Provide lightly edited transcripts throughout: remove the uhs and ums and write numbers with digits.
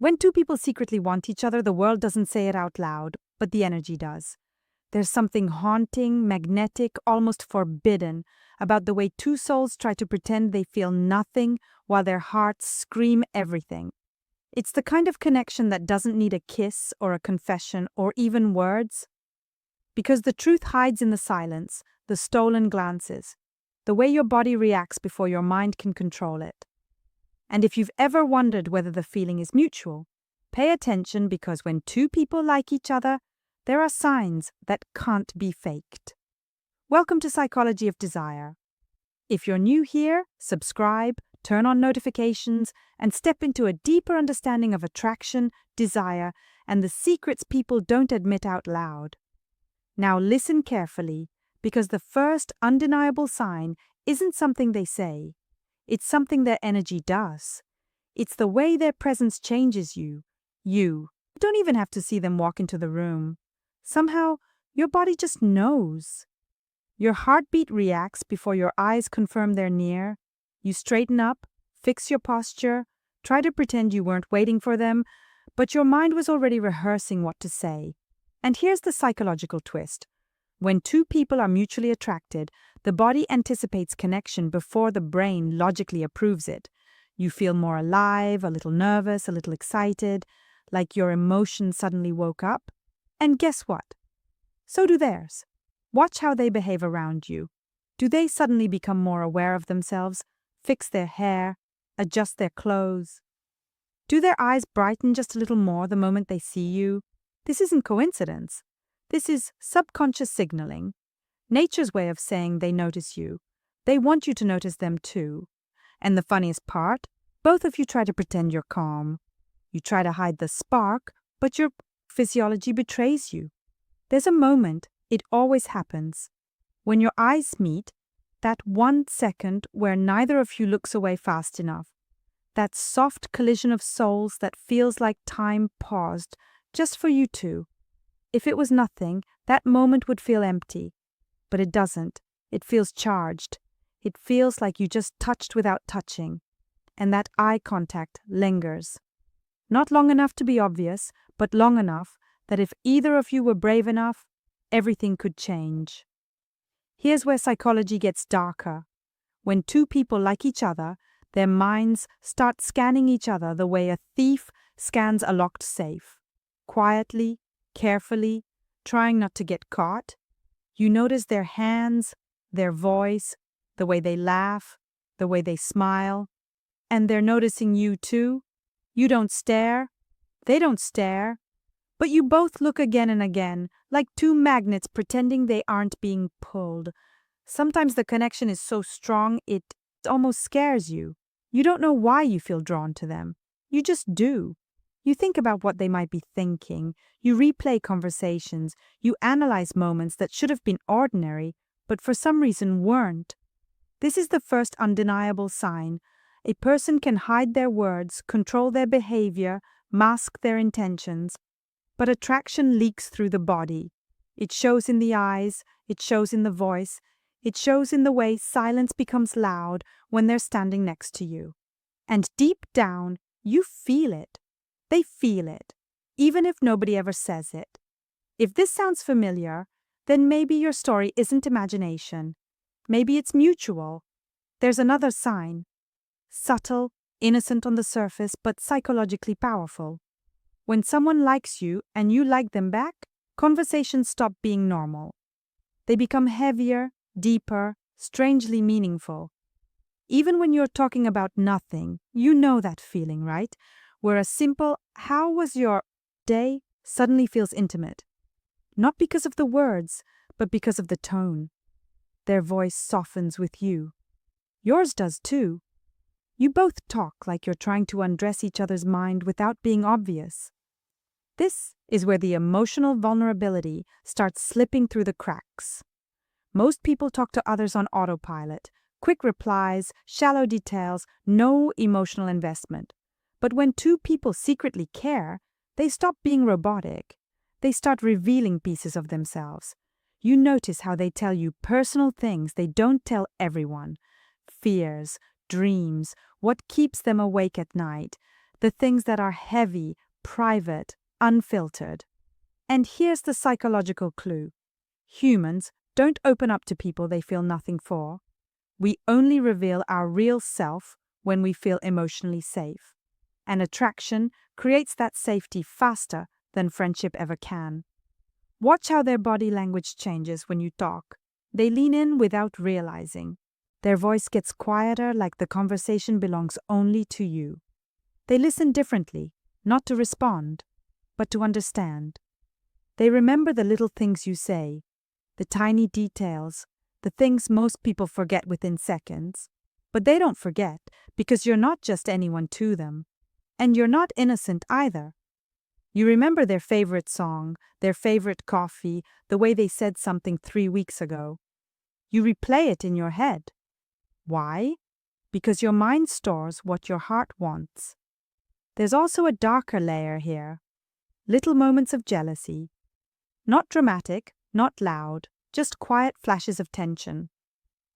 When two people secretly want each other, the world doesn't say it out loud, but the energy does. There's something haunting, magnetic, almost forbidden about the way two souls try to pretend they feel nothing while their hearts scream everything. It's the kind of connection that doesn't need a kiss or a confession or even words. Because the truth hides in the silence, the stolen glances, the way your body reacts before your mind can control it. And if you've ever wondered whether the feeling is mutual, pay attention, because when two people like each other, there are signs that can't be faked. Welcome to Psychology of Desire. If you're new here, subscribe, turn on notifications, and step into a deeper understanding of attraction, desire, and the secrets people don't admit out loud. Now listen carefully, because the first undeniable sign isn't something they say. It's something their energy does. It's the way their presence changes you. You don't even have to see them walk into the room. Somehow, your body just knows. Your heartbeat reacts before your eyes confirm they're near. You straighten up, fix your posture, try to pretend you weren't waiting for them, but your mind was already rehearsing what to say. And here's the psychological twist. When two people are mutually attracted, the body anticipates connection before the brain logically approves it. You feel more alive, a little nervous, a little excited, like your emotions suddenly woke up. And guess what? So do theirs. Watch how they behave around you. Do they suddenly become more aware of themselves, fix their hair, adjust their clothes? Do their eyes brighten just a little more the moment they see you? This isn't coincidence. This is subconscious signaling. Nature's way of saying they notice you. They want you to notice them too. And the funniest part, both of you try to pretend you're calm. You try to hide the spark, but your physiology betrays you. There's a moment, it always happens, when your eyes meet, that 1 second where neither of you looks away fast enough. That soft collision of souls that feels like time paused just for you two. If it was nothing, that moment would feel empty. But it doesn't. It feels charged. It feels like you just touched without touching. And that eye contact lingers. Not long enough to be obvious, but long enough that if either of you were brave enough, everything could change. Here's where psychology gets darker. When two people like each other, their minds start scanning each other the way a thief scans a locked safe. Quietly, carefully, trying not to get caught. You notice their hands, their voice, the way they laugh, the way they smile. And they're noticing you too. You don't stare. They don't stare. But you both look again and again, like two magnets pretending they aren't being pulled. Sometimes the connection is so strong it almost scares you. You don't know why you feel drawn to them. You just do. You think about what they might be thinking. You replay conversations. You analyze moments that should have been ordinary, but for some reason weren't. This is the first undeniable sign. A person can hide their words, control their behavior, mask their intentions, but attraction leaks through the body. It shows in the eyes, it shows in the voice, it shows in the way silence becomes loud when they're standing next to you. And deep down, you feel it. They feel it, even if nobody ever says it. If this sounds familiar, then maybe your story isn't imagination. Maybe it's mutual. There's another sign. Subtle, innocent on the surface, but psychologically powerful. When someone likes you and you like them back, conversations stop being normal. They become heavier, deeper, strangely meaningful. Even when you're talking about nothing, you know that feeling, right? Where a simple, "How was your day?" suddenly feels intimate. Not because of the words, but because of the tone. Their voice softens with you. Yours does too. You both talk like you're trying to undress each other's mind without being obvious. This is where the emotional vulnerability starts slipping through the cracks. Most people talk to others on autopilot, quick replies, shallow details, no emotional investment. But when two people secretly care, they stop being robotic. They start revealing pieces of themselves. You notice how they tell you personal things they don't tell everyone. Fears, dreams, what keeps them awake at night. the things that are heavy, private, unfiltered. And here's the psychological clue. Humans don't open up to people they feel nothing for. We only reveal our real self when we feel emotionally safe. And attraction creates that safety faster than friendship ever can. Watch how their body language changes when you talk. They lean in without realizing. Their voice gets quieter, like the conversation belongs only to you. They listen differently, not to respond, but to understand. They remember the little things you say, the tiny details, the things most people forget within seconds. But they don't forget, because you're not just anyone to them. And you're not innocent either. You remember their favorite song, their favorite coffee, the way they said something 3 weeks ago. You replay it in your head. Why? Because your mind stores what your heart wants. There's also a darker layer here. Little moments of jealousy. Not dramatic, not loud, just quiet flashes of tension.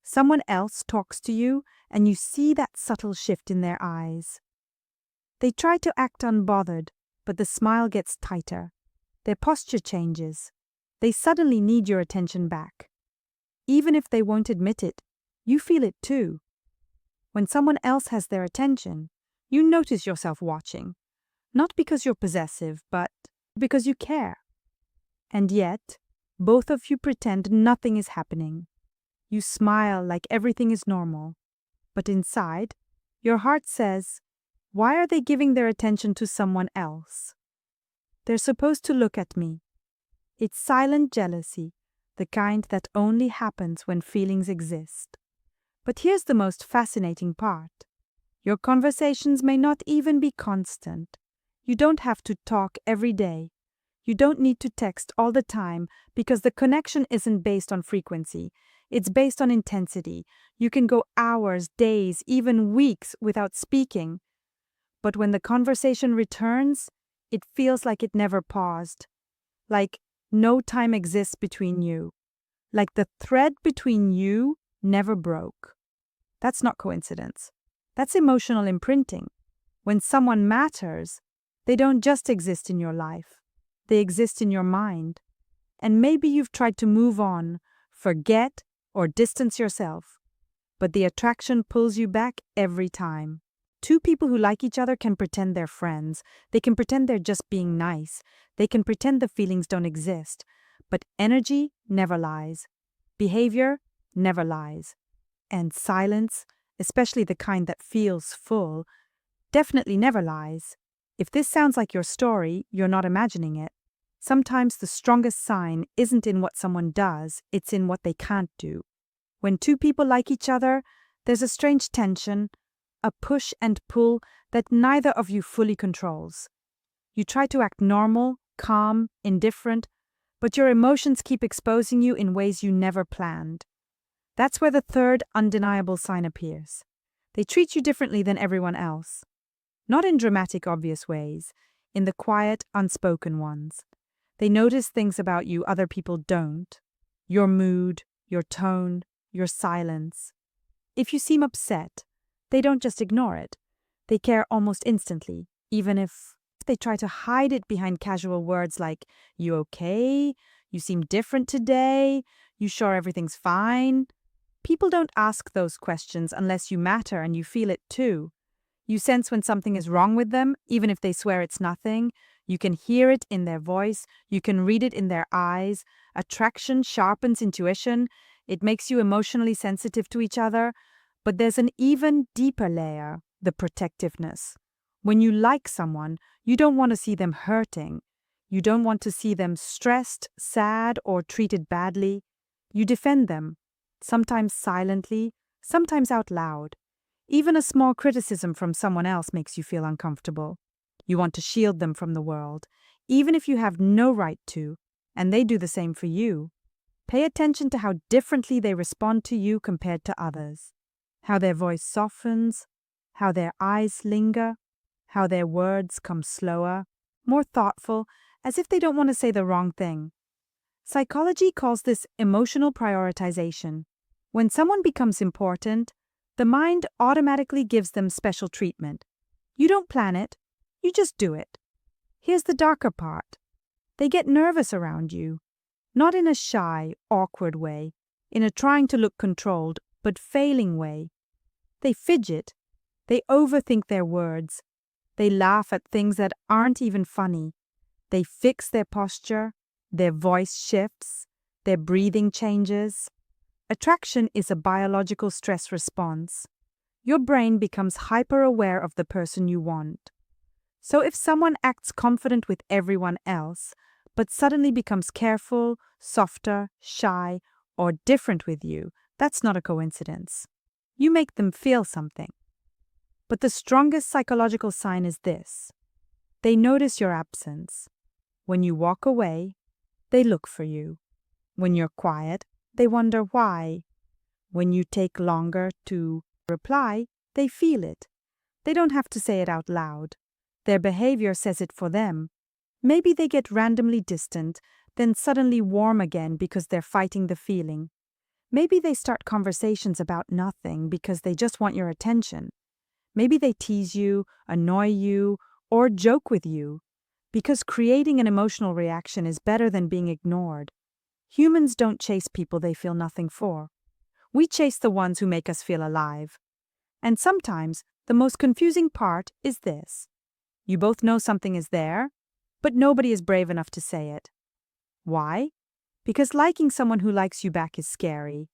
Someone else talks to you, and you see that subtle shift in their eyes. They try to act unbothered, but the smile gets tighter. Their posture changes. They suddenly need your attention back. Even if they won't admit it, you feel it too. When someone else has their attention, you notice yourself watching. Not because you're possessive, but because you care. And yet, both of you pretend nothing is happening. You smile like everything is normal. But inside, your heart says, why are they giving their attention to someone else? They're supposed to look at me. It's silent jealousy, the kind that only happens when feelings exist. But here's the most fascinating part. Your conversations may not even be constant. You don't have to talk every day. You don't need to text all the time because the connection isn't based on frequency. It's based on intensity. You can go hours, days, even weeks without speaking. But when the conversation returns, it feels like it never paused. Like no time exists between you. Like the thread between you never broke. That's not coincidence. That's emotional imprinting. When someone matters, they don't just exist in your life. They exist in your mind. And maybe you've tried to move on, forget, or distance yourself. But the attraction pulls you back every time. Two people who like each other can pretend they're friends. They can pretend they're just being nice. They can pretend the feelings don't exist. But energy never lies. Behavior never lies. And silence, especially the kind that feels full, definitely never lies. If this sounds like your story, you're not imagining it. Sometimes the strongest sign isn't in what someone does, it's in what they can't do. When two people like each other, there's a strange tension, a push and pull that neither of you fully controls. You try to act normal, calm, indifferent, but your emotions keep exposing you in ways you never planned. That's where the third undeniable sign appears. They treat you differently than everyone else. Not in dramatic, obvious ways, in the quiet, unspoken ones. They notice things about you other people don't. Your mood, your tone, your silence. If you seem upset, they don't just ignore it. They care almost instantly, even if they try to hide it behind casual words like, "You okay? You seem different today? You sure everything's fine?" People don't ask those questions unless you matter and you feel it too. You sense when something is wrong with them, even if they swear it's nothing. You can hear it in their voice. You can read it in their eyes. Attraction sharpens intuition. It makes you emotionally sensitive to each other. But there's an even deeper layer, the protectiveness. When you like someone, you don't want to see them hurting. You don't want to see them stressed, sad, or treated badly. You defend them, sometimes silently, sometimes out loud. Even a small criticism from someone else makes you feel uncomfortable. You want to shield them from the world, even if you have no right to, and they do the same for you. Pay attention to how differently they respond to you compared to others. How their voice softens, how their eyes linger, how their words come slower, more thoughtful, as if they don't want to say the wrong thing. Psychology calls this emotional prioritization. When someone becomes important, the mind automatically gives them special treatment. You don't plan it, You just do it. Here's the darker part. They get nervous around you, not in a shy, awkward way, in a trying to look controlled, but failing way. They fidget. They overthink their words. They laugh at things that aren't even funny. They fix their posture. Their voice shifts. Their breathing changes. Attraction is a biological stress response. Your brain becomes hyper-aware of the person you want. So if someone acts confident with everyone else, but suddenly becomes careful, softer, shy, or different with you, that's not a coincidence. You make them feel something. But the strongest psychological sign is this. They notice your absence. When you walk away, they look for you. When you're quiet, they wonder why. When you take longer to reply, they feel it. They don't have to say it out loud. Their behavior says it for them. Maybe they get randomly distant, then suddenly warm again because they're fighting the feeling. Maybe they start conversations about nothing because they just want your attention. Maybe they tease you, annoy you, or joke with you, because creating an emotional reaction is better than being ignored. Humans don't chase people they feel nothing for. We chase the ones who make us feel alive. And sometimes, the most confusing part is this. You both know something is there, but nobody is brave enough to say it. Why? Because liking someone who likes you back is scary.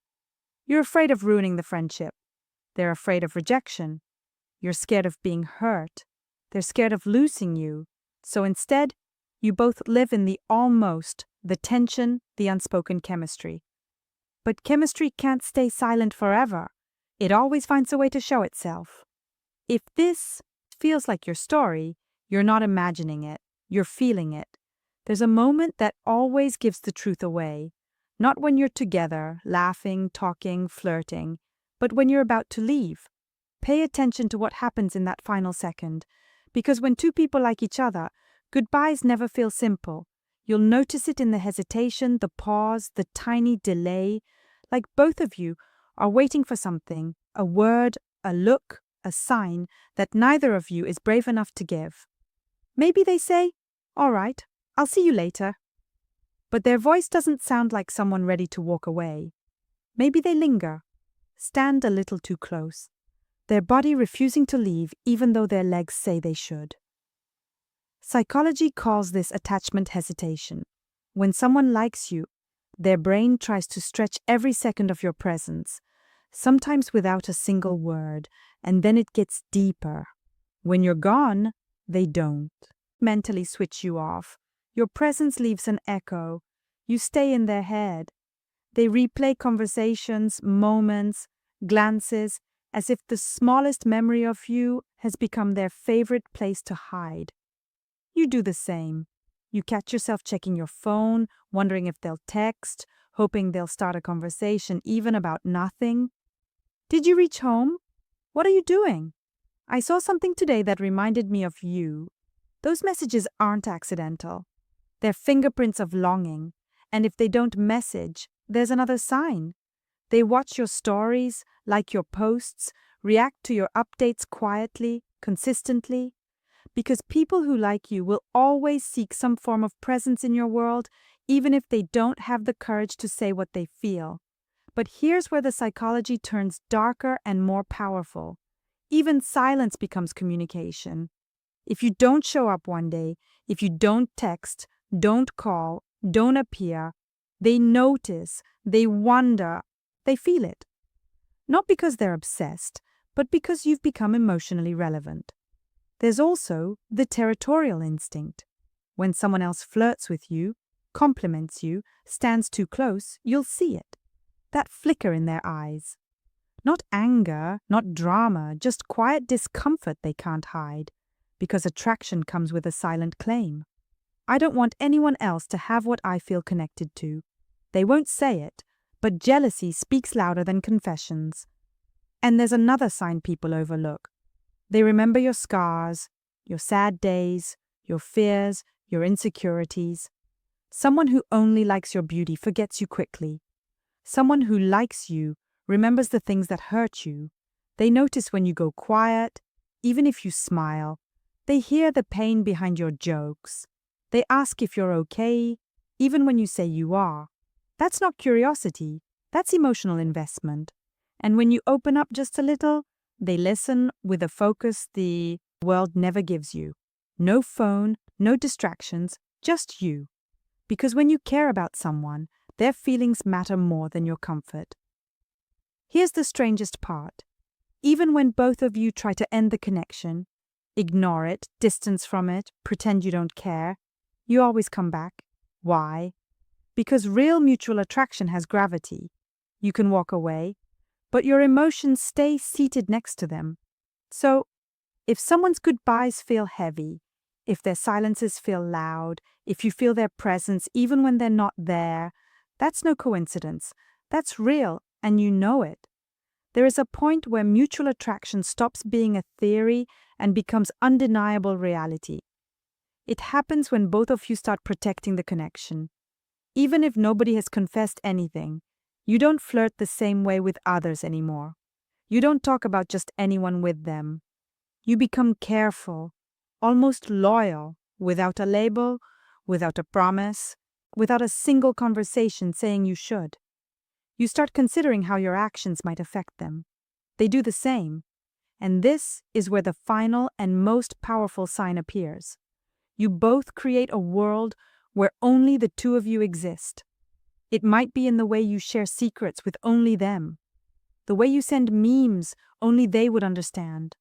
You're afraid of ruining the friendship. They're afraid of rejection. You're scared of being hurt. They're scared of losing you. So instead, you both live in the almost, the tension, the unspoken chemistry. But chemistry can't stay silent forever. It always finds a way to show itself. If this feels like your story, you're not imagining it, you're feeling it. There's a moment that always gives the truth away. Not when you're together, laughing, talking, flirting, but when you're about to leave. Pay attention to what happens in that final second, because when two people like each other, goodbyes never feel simple. You'll notice it in the hesitation, the pause, the tiny delay, like both of you are waiting for something, a word, a look, a sign that neither of you is brave enough to give. Maybe they say, "All right, I'll see you later." But their voice doesn't sound like someone ready to walk away. Maybe they linger, stand a little too close, their body refusing to leave even though their legs say they should. Psychology calls this attachment hesitation. When someone likes you, their brain tries to stretch every second of your presence, sometimes without a single word, and then it gets deeper. When you're gone, they don't. Mentally switch you off. Your presence leaves an echo. You stay in their head. They replay conversations, moments, glances, as if the smallest memory of you has become their favorite place to hide. You do the same. You catch yourself checking your phone, wondering if they'll text, hoping they'll start a conversation even about nothing. Did you reach home? What are you doing? I saw something today that reminded me of you. Those messages aren't accidental. They're fingerprints of longing, and if they don't message, there's another sign. They watch your stories, like your posts, react to your updates quietly, consistently. Because people who like you will always seek some form of presence in your world, even if they don't have the courage to say what they feel. But here's where the psychology turns darker and more powerful. Even silence becomes communication. If you don't show up one day, if you don't text, don't call, don't appear, they notice, they wonder, they feel it. Not because they're obsessed, but because you've become emotionally relevant. There's also the territorial instinct. When someone else flirts with you, compliments you, stands too close, you'll see it. That flicker in their eyes. Not anger, not drama, just quiet discomfort they can't hide, because attraction comes with a silent claim. I don't want anyone else to have what I feel connected to. They won't say it, but jealousy speaks louder than confessions. And there's another sign people overlook. They remember your scars, your sad days, your fears, your insecurities. Someone who only likes your beauty forgets you quickly. Someone who likes you remembers the things that hurt you. They notice when you go quiet, even if you smile. They hear the pain behind your jokes. They ask if you're okay, even when you say you are. That's not curiosity, that's emotional investment. And when you open up just a little, they listen with a focus the world never gives you. No phone, no distractions, just you. Because when you care about someone, their feelings matter more than your comfort. Here's the strangest part. Even when both of you try to end the connection, ignore it, distance from it, pretend you don't care, you always come back. Why? Because real mutual attraction has gravity. You can walk away, but your emotions stay seated next to them. So, if someone's goodbyes feel heavy, if their silences feel loud, if you feel their presence even when they're not there, that's no coincidence. That's real, and you know it. There is a point where mutual attraction stops being a theory and becomes undeniable reality. It happens when both of you start protecting the connection. Even if nobody has confessed anything, you don't flirt the same way with others anymore. You don't talk about just anyone with them. You become careful, almost loyal, without a label, without a promise, without a single conversation saying you should. You start considering how your actions might affect them. They do the same. And this is where the final and most powerful sign appears. You both create a world where only the two of you exist. It might be in the way you share secrets with only them, the way you send memes only they would understand,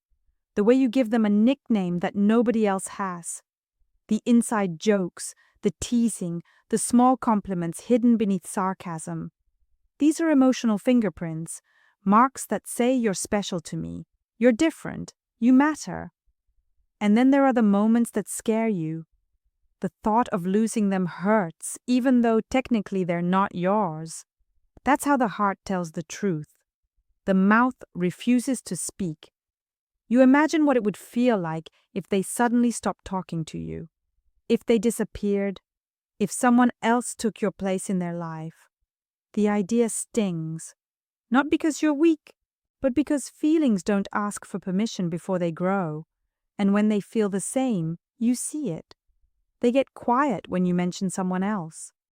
the way you give them a nickname that nobody else has, the inside jokes, the teasing, the small compliments hidden beneath sarcasm. These are emotional fingerprints, marks that say you're special to me, you're different, you matter. And then there are the moments that scare you. The thought of losing them hurts, even though technically they're not yours. That's how the heart tells the truth. The mouth refuses to speak. You imagine what it would feel like if they suddenly stopped talking to you, if they disappeared, if someone else took your place in their life. The idea stings, not because you're weak, but because feelings don't ask for permission before they grow. And when they feel the same, you see it. They get quiet when you mention someone else.